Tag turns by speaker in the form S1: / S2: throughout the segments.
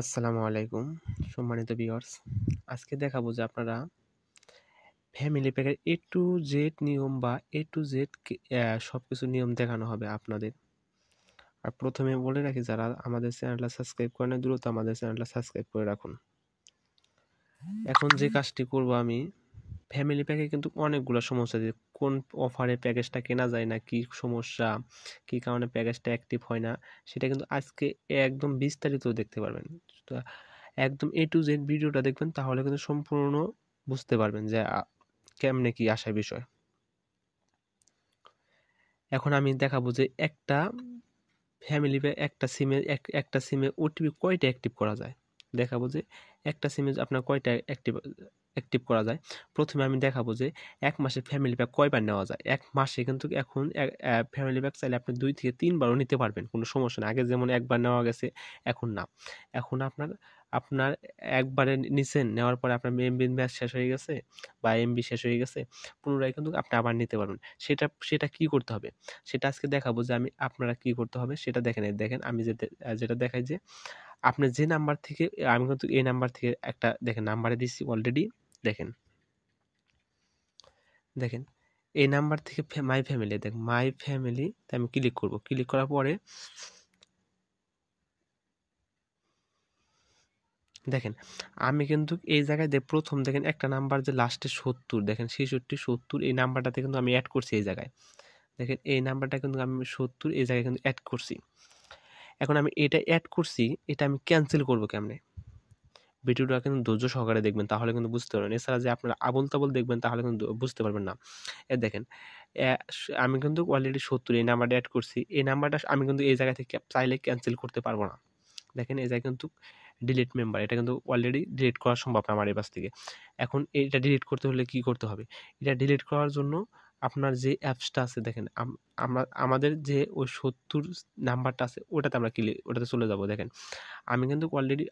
S1: আসসালামু আলাইকুম সম্মানিত ভিউয়ার্স। আজকে দেখাবো যে আপনারা ফ্যামিলি প্যাকের A to Z নিয়ম বা A to Z সবকিছু নিয়ম দেখানো হবে আপনাদের। আর প্রথমে বলে রাখি, যারা আমাদের চ্যানেলটা সাবস্ক্রাইব করে নাই দ্রুত আমাদের চ্যানেলটা সাবস্ক্রাইব করে রাখুন। এখন যে কাজটি করব আমি, ফ্যামিলি প্যাকে কিন্তু অনেকগুলো সমস্যা, যে কোন অফারে প্যাকেজটা কেনা যায় না, কি সমস্যা, কি কারণে প্যাকেজটা অ্যাক্টিভ হয় না, সেটা কিন্তু আজকে একদম বিস্তারিত দেখতে পারবেন। তো একদম A to Z ভিডিওটা দেখবেন, তাহলে কিন্তু সম্পূর্ণ বুঝতে পারবেন যে কেমনে কি আসার বিষয়। এখন আমি দেখাবো যে একটা ফ্যামিলি প্যাক একটা সিমে ওটিপি কয়টা অ্যাক্টিভ করা যায়। দেখাবো যে একটা সিমে আপনার কয়টা অ্যাক্টিভ করা যায়। প্রথমে আমি দেখাবো যে এক মাসে ফ্যামিলি প্যাক কয়বার নেওয়া যায়। এক মাসে কিন্তু এখন ফ্যামিলি প্যাক চাইলে আপনি 2 থেকে 3 বারও নিতে পারবেন, কোনো সমস্যা না। আগে যেমন একবার নেওয়া গেছে, এখন না। এখন আপনার আপনার একবারে নিছেন, নেওয়ার পরে আপনার এমবি ম্যাচ শেষ হয়ে গেছে বা এমবি শেষ হয়ে গেছে, পুনরায় কিন্তু আপনি আবার নিতে পারবেন। সেটা কি করতে হবে সেটা আজকে দেখাবো যে আপনারা কি করতে হবে সেটা দেখেন। দেখেন আমি যেটা দেখাই যে আপনি যে নাম্বার থেকে, আমি কিন্তু এই নাম্বার থেকে একটা দেখেন নাম্বারে দিচ্ছি অলরেডি। দেখেন দেখেন এই নাম্বার থেকে মাই ফ্যামিলি, দেখেন মাই ফ্যামিলিতে আমি ক্লিক করব। ক্লিক করার পরে দেখেন আমি কিন্তু এই জায়গায় প্রথম দেখেন একটা নাম্বার যে লাস্টে 70, দেখেন 66 70, এই নাম্বারটাতে কিন্তু আমি অ্যাড করছি এই জায়গায়। দেখেন এই নাম্বারটা কিন্তু আমি 70 এই জায়গায় কিন্তু অ্যাড করছি। এখন আমি এটা অ্যাড করছি, এটা আমি ক্যান্সেল করবো কেমনে? ভিডিওটা কিন্তু ধৈর্য সহকারে দেখবেন, তাহলে কিন্তু বুঝতে পারবেন। এছাড়া যে আপনারা আবোল তাবোল দেখবেন তাহলে কিন্তু বুঝতে পারবেন না। দেখেন আমি কিন্তু অলরেডি 70 এই নাম্বারটা অ্যাড করছি। এই নাম্বারটা আমি কিন্তু এই জায়গা থেকে চাইলে ক্যান্সেল করতে পারবো না। দেখেন এই জায়গায় কিন্তু ডিলিট মেম্বার, এটা কিন্তু অলরেডি ডিলিট করা সম্ভব না আমার এই পাশ থেকে। এখন এটা ডিলিট করতে হলে কি করতে হবে? এটা ডিলিট করার জন্য আপনার যে অ্যাপসটা আছে, দেখেন আমাদের যে ওই 70 নাম্বারটা আছে ওটাতে আমরা ওটাতে চলে যাব। দেখেন আমি কিন্তু অলরেডি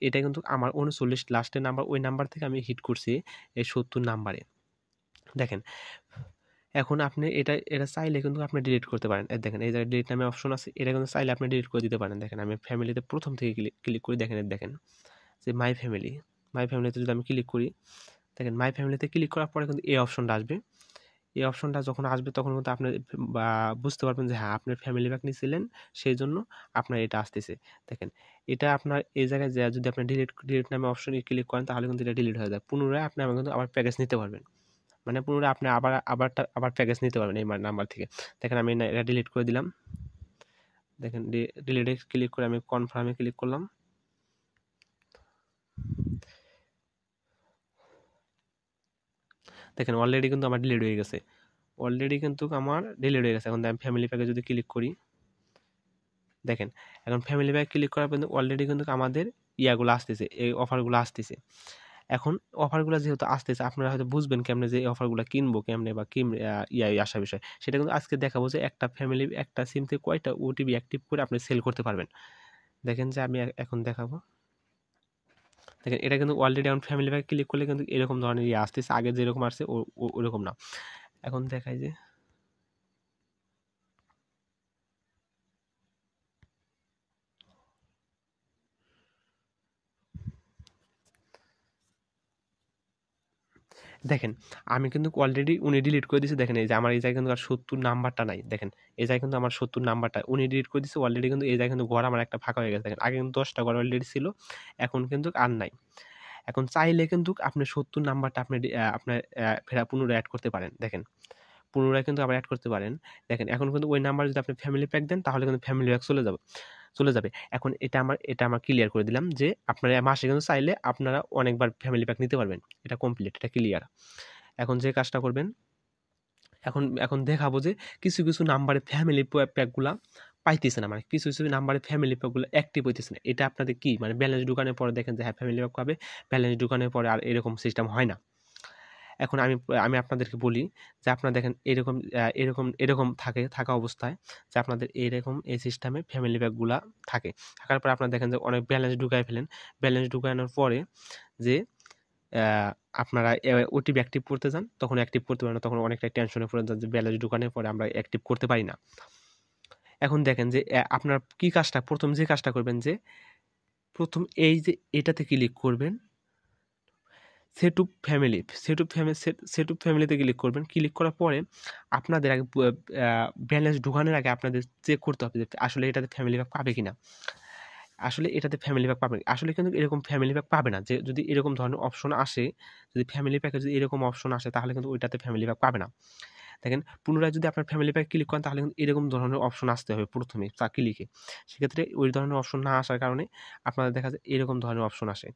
S1: এটা কিন্তু আমার 39 লাস্টের নাম্বার, ওই নাম্বার থেকে আমি হিট করছি এই 70 নাম্বারে। দেখেন এখন আপনি এটা চাইলে কিন্তু আপনি ডিলিট করতে পারেন। দেখেন এই জায়গায় ডিলিট নামে অপশন আছে, এটা কিন্তু চাইলে আপনি ডিলিট করে দিতে পারেন। দেখেন আমি ফ্যামিলিতে প্রথম থেকে ক্লিক করি। দেখেন যে মাই ফ্যামিলিতে যদি আমি ক্লিক করি, দেখেন মাই ফ্যামিলিতে ক্লিক করার পরে কিন্তু এই অপশনটা আসবে। এই অপশনটা যখন আসবে তখন কিন্তু আপনি বুঝতে পারবেন যে হ্যাঁ, আপনার ফ্যামিলি প্যাক নিয়েছিলেন, সেই জন্য আপনার এটা আসতেছে। দেখেন এটা আপনার এই জায়গায় যদি আপনি ডিলিট নামে অপশনে ক্লিক করেন, তাহলে কিন্তু এটা ডিলিট হয়ে যায়। পুনরায় আপনি কিন্তু আবার প্যাকেজ নিতে পারবেন। মানে পুনরায় আপনি আবার প্যাকেজ নিতে পারবেন এই নাম্বার থেকে। দেখেন আমি এটা ডিলিট করে দিলাম। দেখেন ডিলিটে ক্লিক করে আমি কনফার্মে ক্লিক করলাম। দেখেন অলরেডি কিন্তু আমার ডিলিট হয়ে গেছে। এখন আমি ফ্যামিলি প্যাকে যদি ক্লিক করি, দেখেন এখন ফ্যামিলি প্যাক ক্লিক করার পর অলরেডি কিন্তু আমাদের ইয়াগুলো আসতেছে, এই অফারগুলো আসতেছে। এখন অফারগুলো যেহেতু আসতেছে, আপনারা হয়তো বুঝবেন কেমনে যে এই অফারগুলো কিনবো কেমনে বা আসা বিষয়, সেটা কিন্তু আজকে দেখাবো যে একটা সিম থেকে কয়টা ওটিপি অ্যাক্টিভ করে আপনি সেল করতে পারবেন। দেখেন যে আমি এখন দেখাবো। দেখেন এটা কিন্তু অলরেডি আমার ফ্যামিলি প্যাক ক্লিক করলে কিন্তু এরকম ধরনের আসতেছে, আগে যেরকম আসছে ওরকম না। এখন দেখাই যে দেখেন আমি কিন্তু অলরেডি উনি ডিলিট করে দিয়েছে। দেখেন এই যে আমার এই জায়গায় কিন্তু আর 70 নাম্বারটা নাই। দেখেন এই জায়গায় কিন্তু আমার 70 নাম্বারটা উনি ডিলিট করে দিয়েছে অলরেডি। কিন্তু এই জায়গায় কিন্তু ঘর আমার একটা ফাঁকা হয়ে গেছে। দেখেন আগে কিন্তু 10টা ঘর অলরেডি ছিল, এখন কিন্তু আর নাই। এখন চাইলে কিন্তু আপনি 70 নাম্বারটা আপনার পুনরায় অ্যাড করতে পারেন। দেখেন পুনরায় কিন্তু আবার অ্যাড করতে পারেন। দেখেন এখন কিন্তু ওই নাম্বার যদি আপনি ফ্যামিলি প্যাক দেন, তাহলে কিন্তু ফ্যামিলি প্যাক চলে যাবে। এখন এটা আমার ক্লিয়ার করে দিলাম যে আপনারা মাসে কিন্তু চাইলে আপনারা অনেকবার ফ্যামিলি প্যাক নিতে পারবেন। এটা কমপ্লিট, এটা ক্লিয়ার। এখন যে কাজটা করবেন, এখন দেখাবো যে কিছু নাম্বারে ফ্যামিলি প্যাকগুলা পাইতেছে না, মানে কিছু নাম্বারে ফ্যামিলি প্যাকগুলো অ্যাক্টিভ হইতেছে না। এটা আপনাদের কি মানে ব্যালেন্স ঢুকানোর পরে দেখেন যে হ্যাঁ ফ্যামিলি প্যাক পাবে, ব্যালেন্স ঢুকানোর পরে আর এরকম সিস্টেম হয় না। এখন আমি আপনাদেরকে বলি যে আপনারা দেখেন এরকম থাকা অবস্থায় যে আপনাদের এরকম এই সিস্টেমে ফ্যামিলি প্যাকগুলা থাকার পরে আপনারা দেখেন যে অনেক ব্যালেন্স ঢুকায় ফেলেন। ব্যালেন্স ঢুকানোর পরে যে আপনারা ওটিপি অ্যাক্টিভ করতে যান, তখন অ্যাক্টিভ করতে পারেন না, তখন অনেকটা টেনশনে পড়ে যান যে ব্যালেন্স ঢুকানোর পরে আমরা অ্যাক্টিভ করতে পারি না। এখন দেখেন যে আপনার প্রথম যে কাজটা করবেন যে প্রথম এই যে এটাতে ক্লিক করবেন, সেটুপ ফ্যামিলিতে ক্লিক করবেন। ক্লিক করার পরে আপনাদের আগে ব্যালেন্স ঢোকানোর আগে আপনাদের চেক করতে হবে যে আসলে এটাতে ফ্যামিলি প্যাক পাবে কিনা। আসলে এটাতে ফ্যামিলি প্যাক পাবে, আসলে কিন্তু এরকম ফ্যামিলি প্যাক পাবে না। যে যদি এরকম ধরনের অপশন আসে, যদি ফ্যামিলি প্যাকে যদি এরকম অপশন আসে তাহলে কিন্তু ওইটাতে ফ্যামিলি প্যাক পাবে না। দেখেন পুনরায় যদি আপনার ফ্যামিলি প্যাক ক্লিক করেন তাহলে কিন্তু এরকম ধরনের অপশন আসতে হবে প্রথমে তা ক্লিকে। সেক্ষেত্রে ওই ধরনের অপশন না আসার কারণে আপনাদের দেখা যায় এরকম ধরনের অপশন আসে।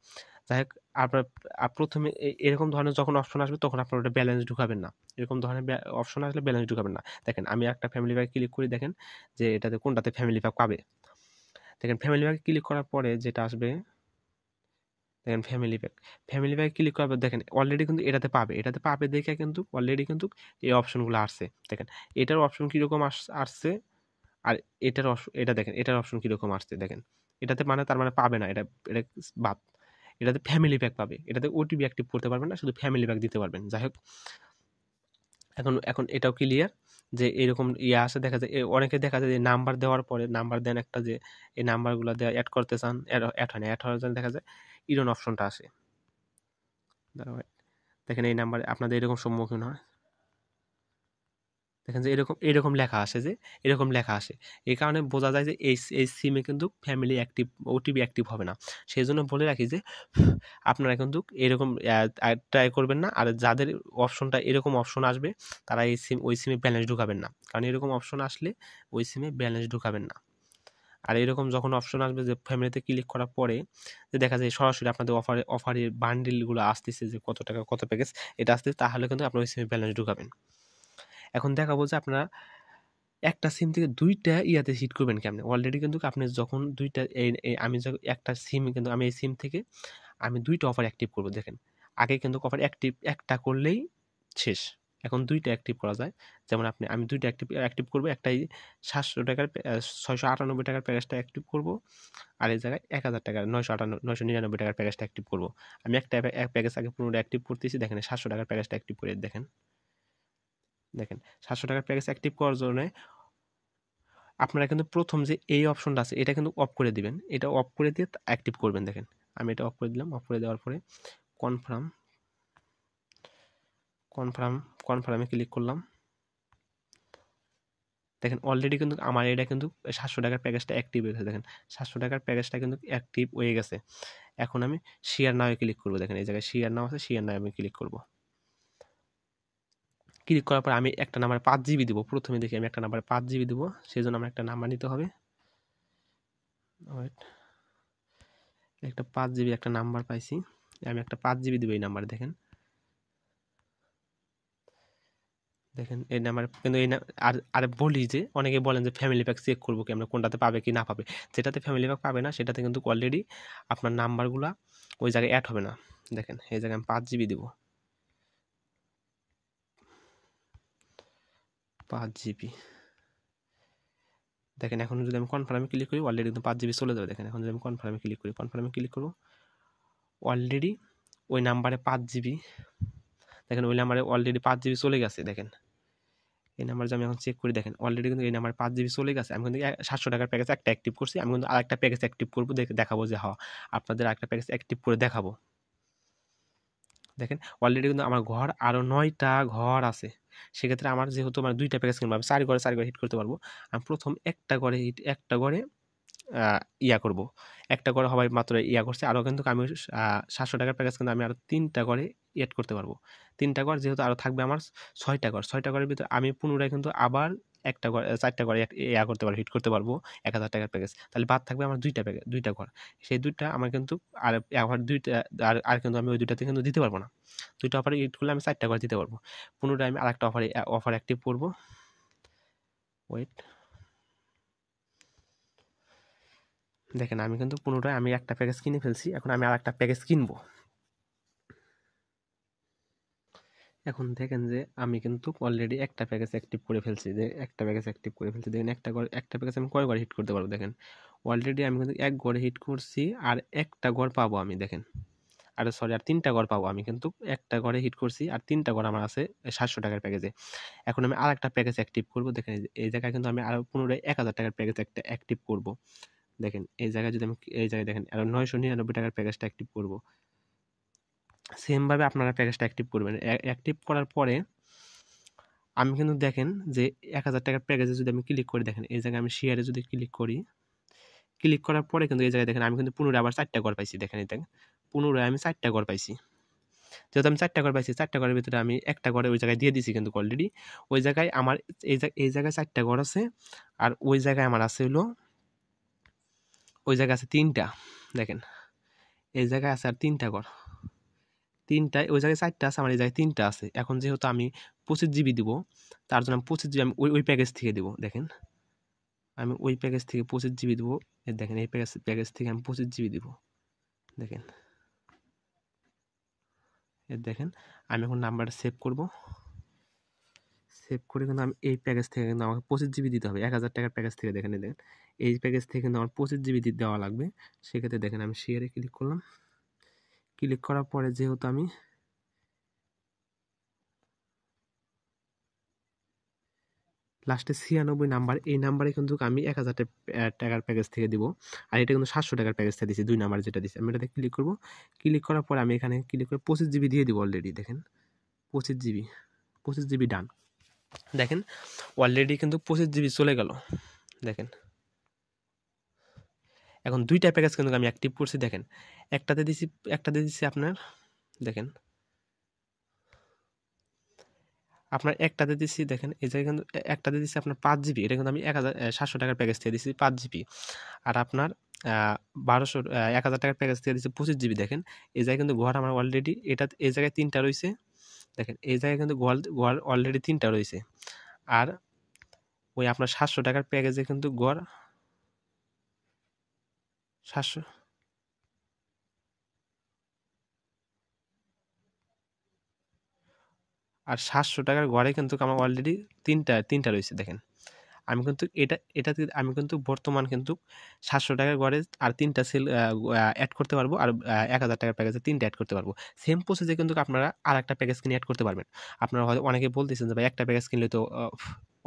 S1: যাই হোক, আপনার প্রথমে এরকম ধরনের যখন অপশন আসবে তখন আপনার ওটা ব্যালেন্স ঢুকাবেন না। এরকম ধরনের অপশন আসলে ব্যালেন্স ঢুকাবেন না। দেখেন আমি একটা ফ্যামিলি প্যাক ক্লিক করি, দেখেন যে এটাতে কোনটাতে ফ্যামিলি প্যাক পাবে। দেখেন ফ্যামিলি প্যাকে ক্লিক করার পরে যেটা আসবে, দেখেন ফ্যামিলি প্যাকে ক্লিক করার পর দেখেন অলরেডি কিন্তু এটাতে পাবে দেখে কিন্তু অলরেডি কিন্তু এই অপশনগুলো আসছে। দেখেন এটার অপশন কীরকম আসছে, আর এটা দেখেন এটার অপশন কীরকম আসছে। দেখেন এটাতে মানে তার মানে পাবে না, এটা এটা বাদ। এটাতে ফ্যামিলি প্যাক পাবে, এটাতে ওটিপি অ্যাক্টিভ করতে পারবেন না, শুধু ফ্যামিলি প্যাক দিতে পারবেন। যাই হোক, এখন এখন এটাও ক্লিয়ার যে এরকম আসে। দেখা যায় অনেকে দেখা যায় যে নাম্বার দেওয়ার পরে নাম্বার দেন একটা, যে এই নাম্বারগুলো দেওয়া অ্যাড করতে চান, অ্যাড হয় না। অ্যাড হওয়ার জন্য দেখা যায় ইরন অপশনটা আসে। দেখেন এই নাম্বারে আপনাদের এরকম সম্মুখীন হয়, দেখেন যে এরকম লেখা আসে, যে এরকম লেখা আসে। এই কারণে বোঝা যায় যে এই সিমে কিন্তু ফ্যামিলি অ্যাক্টিভ, ওটিপি অ্যাক্টিভ হবে না। সেই জন্য বলে রাখি যে আপনারা কিন্তু এরকম ট্রাই করবেন না। আর যাদের অপশনটা এরকম অপশন আসবে তারা ওই সিমে ব্যালেন্স ঢুকাবেন না, কারণ এরকম অপশন আসলে ওই সিমে ব্যালেন্স ঢুকাবেন না। আর এরকম যখন অপশন আসবে যে ফ্যামিলিতে ক্লিক করার পরে যে দেখা যায় সরাসরি আপনাদের অফারের বান্ডিলগুলো আসতেছে, যে কত টাকা কত প্যাকেজ এটা আসতেছে, তাহলে কিন্তু আপনার ওই সিমে ব্যালেন্স ঢুকাবেন। এখন দেখাবো যে আপনারা একটা সিম থেকে দুইটা ইয়াতে হিট করবেন কেমনে। অলরেডি কিন্তু আপনি যখন দুইটা আমি একটা সিম কিন্তু আমি এই সিম থেকে আমি দুইটা অফার অ্যাক্টিভ করব। দেখেন আগে কিন্তু অফার অ্যাক্টিভ একটা করলেই শেষ, এখন দুইটা অ্যাক্টিভ করা যায়। যেমন আমি দুইটা অ্যাক্টিভ করবো, একটাই 700 টাকার 698 টাকার প্যাকেজটা অ্যাক্টিভ করব, আর এই জায়গায় 1000 টাকার 999 টাকার প্যাকেজটা অ্যাক্টিভ করব। আমি একটা প্যাকেজ আগে পুরোটা অ্যাক্টিভ করতেছি। দেখেন 700 টাকার প্যাকেজটা অ্যাক্টিভ করে দেখেন 700 টাকার প্যাকেজ অ্যাক্টিভ করার জন্য আপনারা কিন্তু প্রথম যে এই অপশনটা আছে এটা কিন্তু অফ করে দিবেন, এটা অফ করে দিয়ে অ্যাক্টিভ করবেন। দেখেন আমি এটা অফ করে দিলাম। অফ করে দেওয়ার পরে কনফার্মে ক্লিক করলাম। দেখেন অলরেডি কিন্তু আমার এটা কিন্তু 700 টাকার প্যাকেজটা অ্যাক্টিভ হয়ে গেছে। দেখেন 700 টাকার প্যাকেজটা কিন্তু অ্যাক্টিভ হয়ে গেছে। এখন আমি শেয়ার নাও ক্লিক করবো। দেখেন এই জায়গায় শেয়ার নাও আছে, শেয়ার নাও আমি ক্লিক করবো। ক্লিক করার পর আমি একটা নাম্বার 5 GB দিব। প্রথমে দেখি আমি একটা নাম্বারে 5 GB দিব, সেই জন্য আমার একটা নাম্বার নিতে হবে। একটা 5 GB একটা নাম্বার পাইছি, আমি একটা 5 GB দিব এই নাম্বারে। দেখেন এই নাম্বার কিন্তু আর বলি যে অনেকে বলেন যে ফ্যামিলি প্যাক চেক করবো কি আমরা, কোনটাতে পাবে কি না পাবে। যেটাতে ফ্যামিলি প্যাক পাবে না সেটাতে কিন্তু অলরেডি আপনার নাম্বারগুলা ওই জায়গায় অ্যাড হবে না। দেখেন এই জায়গায় আমি 5 GB দিব, 5 GB। দেখেন এখন যদি আমি কনফার্মে ক্লিক করি অলরেডি কিন্তু 5 GB চলে যাবে। দেখেন এখন যদি আমি কনফার্মে ক্লিক করবো অলরেডি ওই নাম্বারে 5 GB, দেখেন ওই নাম্বারে অলরেডি 5 GB চলে গেছে। দেখেন এই নাম্বার যে আমি এখন চেক করি, দেখেন অলরেডি কিন্তু এই নাম্বার 5 GB চলে গেছে। আমি কিন্তু 700 টাকার প্যাকেজ একটা অ্যাক্টিভ করছি, আমি কিন্তু আরেকটা প্যাকেজ অ্যাক্টিভ করবো, দেখাবো যে হ্যাঁ আপনাদের আরেকটা প্যাকেজ অ্যাক্টিভ করে দেখাবো। দেখেন অলরেডি কিন্তু আমার ঘর আরও 9টা ঘর আছে। সেক্ষেত্রে আমার যেহেতু আমার 2টা প্যাকেজ কিনবো, আমি 4 ঘরে হিট করতে পারবো। আমি প্রথম একটা ঘরে ইয়া করব, একটা ঘরে হবাই মাত্র ইয়া করছে, আরও কিন্তু আমি 700 টাকার প্যাকেজ কিন্তু আমি আরও 3টা ঘরে এড করতে পারবো। 3টা ঘর যেহেতু আরও থাকবে আমার 6টা ঘরের ভিতরে আমি পুনরায় কিন্তু আবার একটা ঘর 4টা ঘরে ইয়া করতে পারবো, হিট করতে পারবো 1000 টাকার প্যাকেজ। তাহলে বাদ থাকবে আমার 2টা ঘর। সেই 2টা আমার কিন্তু আর আবার 2টা আর কিন্তু আমি ওই 2টাতে কিন্তু দিতে পারবো না। 2টা অফারে হিট করলে আমি 4টা ঘর দিতে পারবো। পুনরায় আমি আরেকটা অফার অ্যাক্টিভ করবো। ওয়েট, দেখেন আমি কিন্তু পুনরায় আমি একটা প্যাকেজ কিনে ফেলছি, এখন আমি আর একটা প্যাকেজ কিনবো। এখন দেখেন যে আমি কিন্তু অলরেডি একটা প্যাকেজ অ্যাক্টিভ করে ফেলছি, দেখেন একটা প্যাকেজ আমি কয় ঘরে হিট করতে পারবো। দেখেন অলরেডি আমি কিন্তু এক ঘরে হিট করছি, আর একটা ঘর পাবো আমি। দেখেন আর 3টা ঘর পাবো আমি, কিন্তু একটা ঘরে হিট করছি আর 3টা ঘর আমার আছে 700 টাকার প্যাকেজে। এখন আমি আর একটা প্যাকেজ অ্যাক্টিভ করবো। দেখেন এই জায়গায় কিন্তু আমি আরো পুনরায় 1000 টাকার প্যাকেজ একটা অ্যাক্টিভ করবো। দেখেন এই জায়গায় যদি আমি এই জায়গায় দেখেন আর 999 টাকার প্যাকেজটা অ্যাক্টিভ করব। সেমভাবে আপনারা প্যাকেজটা অ্যাক্টিভ করবেন। অ্যাক্টিভ করার পরে আমি কিন্তু দেখেন যে 1000 টাকার প্যাকেজে যদি আমি ক্লিক করে দেখেন এই জায়গায় আমি শেয়ারে যদি ক্লিক করি, ক্লিক করার পরে কিন্তু এই জায়গায় দেখেন আমি কিন্তু পুনরায় আবার 4টা ঘর পাইছি। দেখেন এই দেখেন পুনরায় আমি 4টা ঘর পাইছি। যেহেতু আমি 4টা ঘর পাইছি, 4টা ঘরের ভিতরে আমি একটা ঘরে ওই জায়গায় দিয়ে দিছি কিন্তু অলরেডি। ওই জায়গায় আমার এই জায়গায় 4টা ঘর আছে আর ওই জায়গায় আমার আছে হলো ওই জায়গায় আছে 3টা। দেখেন এই জায়গায় আছে আর 3টা ঘর, 3টায় ওই জায়গায় 4টা আছে, আমার এই জায়গায় 3টা আছে। এখন যেহেতু আমি 25 জিবি দিব, তার জন্য আমি 25 জিবি আমি ওই প্যাকেজ থেকে দিব। দেখেন আমি ওই প্যাকেজ থেকে 25 জিবি দিব। দেখেন এই প্যাকেজ থেকে আমি 25 জিবি দিব। দেখেন দেখেন আমি এখন নাম্বারটা সেভ করব। সেভ করে কিন্তু আমি এই প্যাকেজ থেকে কিন্তু আমাকে 25 জিবি দিতে হবে। 1000 টাকার প্যাকেজ থেকে দেখেন এই প্যাকেজ থেকে কিন্তু আমার 25 জিবি দেওয়া লাগবে। সেক্ষেত্রে দেখেন আমি শেয়ারে ক্লিক করলাম। ক্লিক করার পরে যেহেতু আমি লাস্টে 96 নাম্বার, এই নাম্বারে কিন্তু আমি 1000 টাকার প্যাকেজ থেকে দিব। আর এটা কিন্তু 700 টাকার প্যাকেজ থেকে দিছি, 2 নাম্বার যেটা দিছি। আমি এটাতে ক্লিক করব। ক্লিক করার পরে আমি এখানে ক্লিক করে 25 জিবি দিয়ে দিব অলরেডি। দেখেন 25 জিবি ডান। দেখেন অলরেডি কিন্তু 25 জিবি চলে গেল। দেখেন এখন 2টা প্যাকেজ কিন্তু আমি অ্যাক্টিভ করছি। দেখেন একটাতে দিছি আপনার, দেখেন আপনার একটাতে দিছি, দেখেন এই জায়গায় কিন্তু একটাতে দিছি আপনার 5 জিবি। এটা কিন্তু আমি 1700 টাকার প্যাকেজ থেকে দিছি 5 জিবি। আর আপনার 1000 টাকার প্যাকেজ থেকে দিছি 25 জিবি। দেখেন এই জায়গায় কিন্তু ঘর আমার অলরেডি এই জায়গায় 3টা রয়েছে। দেখেন এই জায়গায় কিন্তু ঘর অলরেডি 3টা রয়েছে। আর ওই আপনার 700 টাকার প্যাকেজে কিন্তু ঘর 700 আর 700 টাকার ঘরে কিন্তু আমার অলরেডি 3টা রয়েছে। দেখেন আমি কিন্তু এটাতে আমি কিন্তু বর্তমান কিন্তু 700 টাকার ঘরে আর 3টা সেল অ্যাড করতে পারবো। আর 1000 টাকার প্যাকেজে 3টা অ্যাড করতে পারবো। সেম প্রসেসে কিন্তু আপনারা আরেকটা প্যাকেজ কিনে অ্যাড করতে পারবেন। আপনারা হয়তো অনেকে বলতেছেন যে ভাই একটা প্যাকেজ কিনলে তো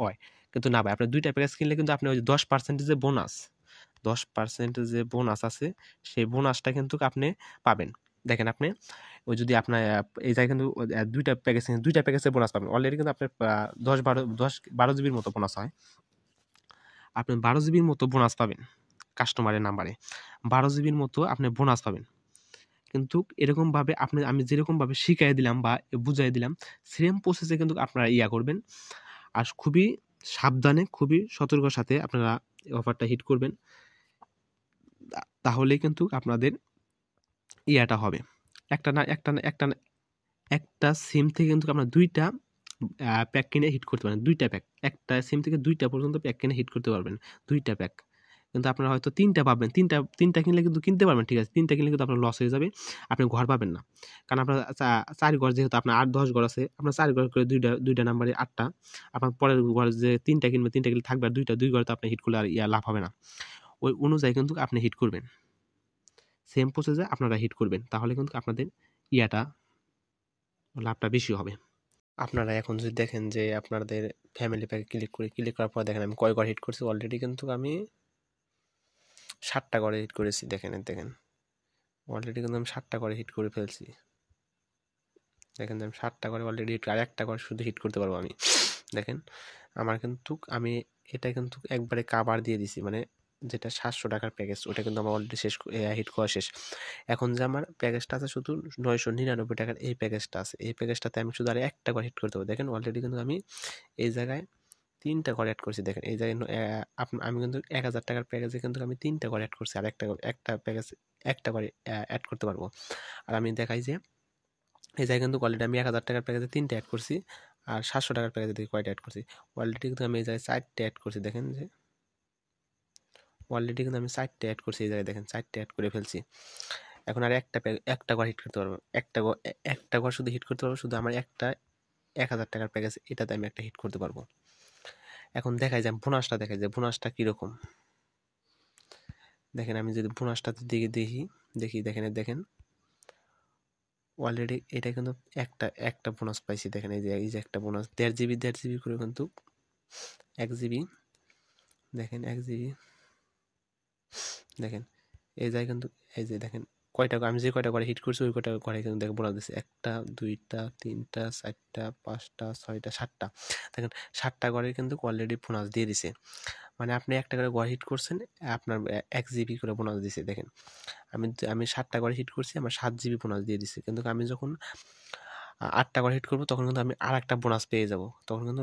S1: হয়। কিন্তু না ভাই, আপনার 2টা প্যাকেজ কিনলে কিন্তু আপনি ওই 10% যে বোনাস, 10% যে বোনাস আছে সেই বোনাসটা কিন্তু আপনি পাবেন। দেখেন আপনি ওই যদি আপনার এই জায়গায় কিন্তু 2টা প্যাকেজে বোনাস পাবেন। অলরেডি কিন্তু আপনার 10-12 জিবির মতো বোনাস হয়। আপনি 12 জিবির মতো বোনাস পাবেন কাস্টমারের নাম্বারে। 12 জিবির মতো আপনি বোনাস পাবেন। কিন্তু এরকমভাবে আমি যেরকমভাবে শিখাই দিলাম বা বুঝাই দিলাম, সেম প্রসেসে কিন্তু আপনারা করবেন। আর খুবই সাবধানে, খুবই সতর্কর সাথে আপনারা অফারটা হিট করবেন। তাহলেই কিন্তু আপনাদের হবে। একটা সিম থেকে কিন্তু আপনার 2টা প্যাক কিনে হিট করতে পারেন। 2টা প্যাক। একটা সিম থেকে 2টা পর্যন্ত প্যাক কিনে হিট করতে পারবেন। 2টা প্যাক। কিন্তু আপনারা হয়তো 3টা পাবেন। 3টা কিনলে কিন্তু কিনতে পারবেন, ঠিক আছে। 3টা কিনলে কিন্তু আপনার লস হয়ে যাবে। আপনি ঘর পাবেন না। কারণ আপনার 4 ঘর, যেহেতু আপনার 8-10 ঘর আছে, আপনার 4 ঘর করে 2টা নাম্বারে 8টা। আপনার পরের ঘর যে 3টা কিনবে, 3টা কিনলে থাকবে আর 2 ঘরে তো আপনি হিট করলে আর লাভ হবে না। ওই অনুযায়ী কিন্তু আপনি হিট করবেন। সেম প্রসেসে আপনারা হিট করবেন। তাহলে কিন্তু আপনাদের লাভটা বেশি হবে। আপনারা এখন যদি দেখেন যে আপনাদের ফ্যামিলি প্যাকে ক্লিক করার পর দেখেন আমি কয় ঘর হিট করছি। অলরেডি কিন্তু আমি 7টা ঘরে হিট করেছি। দেখেন অলরেডি কিন্তু আমি 7টা ঘরে হিট করে ফেলছি। দেখেন আমি 7টা ঘরে অলরেডি হিট, আর একটা ঘর শুধু হিট করতে পারবো আমি। দেখেন আমার কিন্তু এটা কিন্তু একবারে কাবার দিয়ে দিছি, মানে যেটা 700 টাকার প্যাকেজ ওটা কিন্তু আমার অলরেডি হিট করা শেষ। এখন যে আমার প্যাকেজটা আছে শুধু 999 টাকার এই প্যাকেজটা আছে, এই প্যাকেজটাতে আমি শুধু আর একটা ঘর হিট করতে পারবো। দেখেন অলরেডি কিন্তু আমি এই জায়গায় 3টা ঘর অ্যাড করছি। দেখেন এই জায়গায় আমি কিন্তু 1000 টাকার প্যাকেজে কিন্তু আমি 3টা ঘর অ্যাড করছি। আর একটা প্যাকেজ একটা ঘরে অ্যাড করতে পারবো। আর আমি দেখাই যে এই জায়গায় কিন্তু অলরেডি আমি 1000 টাকার প্যাকেজে 3টা অ্যাড করছি। আর 700 টাকার প্যাকেজে দেখি কয়টা অ্যাড করছি। অলরেডি কিন্তু আমি এই জায়গায় 4টা অ্যাড করছি। দেখেন যে অলরেডি কিন্তু আমি 4টা অ্যাড করছি। এই জায়গায় দেখেন 4টা অ্যাড করে ফেলছি। এখন আর একটা ঘর হিট করতে পারবো। একটা ঘর শুধু হিট করতে পারবো, শুধু আমার একটা 1000 টাকার প্যাকেজ, এটাতে আমি একটা হিট করতে পারবো। এখন দেখাই যায় বোনাসটা কিরকম। দেখেন আমি যদি বোনাসটাতে দেখি দেখেন অলরেডি এটা কিন্তু একটা বোনাস পাইছি। দেখেন এই যে একটা বোনাস 1.5 জিবি করে কিন্তু 1 জিবি। দেখেন 1 জিবি দেখেন এই জায়গায় কিন্তু এই যে দেখেন কয়টা আমি যে কয়টা করে হিট করছি ওই কয়টা করে কিন্তু দেখেন বোনাস দিচ্ছে 1টা 2টা 3টা 4টা 5টা 6টা 7টা দেখেন 7টা করে কিন্তু অলরেডি বোনাস দিয়ে দিছে মানে আপনি একটা করে গড় হিট করছেন আপনার 1 জিবি করে বোনাস দিছে দেখেন আমি 7টা করে হিট করছি আমার 7 জিবি বোনাস দিয়ে দিছে কিন্তু আমি যখন 8টা করে হিট করবো তখন কিন্তু আমি আর একটা বোনাস পেয়ে যাব তখন কিন্তু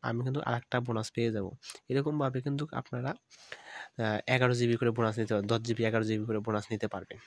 S1: আমি কিন্তু আর একটা বোনাস পেয়ে যাব এরকমভাবে কিন্তু আপনারা 11 জিবি করে বোনাস নিতে 10 জিবি 11 জিবি করে বোনাস নিতে পারবেন